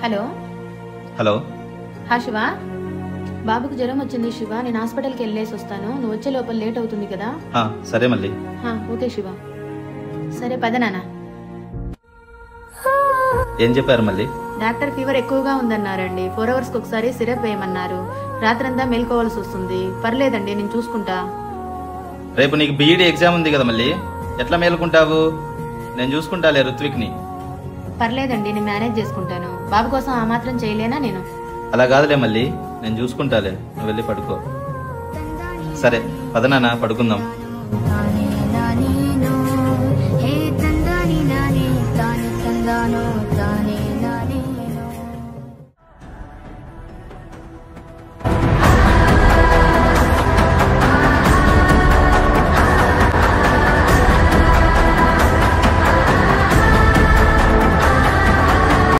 Hello hello. Shiva, బాబుకు జ్వరం వచ్చింది శివ. నేను హాస్పిటల్కి వెళ్ళేసి వస్తాను. నువ్వు వచ్చే లోపల లేట్ అవుతుంది కదా. సరే మళ్ళీ. ఓకే శివ. సరే పద నాన్న. ఏం చెప్పారు మళ్ళీ? డాక్టర్ ఫీవర్ ఎక్కువగా ఉందన్నారండి. 4 అవర్స్కి ఒకసారి సిరప్ వేయమన్నారు. రాత్రంతా మేల్కోవాల్సి వస్తుంది. పర్లేదండి, నేను చూసుకుంటా. రేపు నీకు బీఈడీ ఎగ్జామ్ ఉంది కదా మళ్ళీ, ఎట్లా మేలుకుంటావు? నేను చూసుకుంటాలే రుత్విక్ని. పర్లేదండి, నేను మేనేజ్ చేసుకుంటాను. బాబు కోసం ఆ మాత్రం చేయలేనా నేను? అలా కాదులే మళ్ళీ, నేను చూసుకుంటాలే, నువ్వు వెళ్ళి పడుకో. సరే పదనాన్న, పడుకుందాం.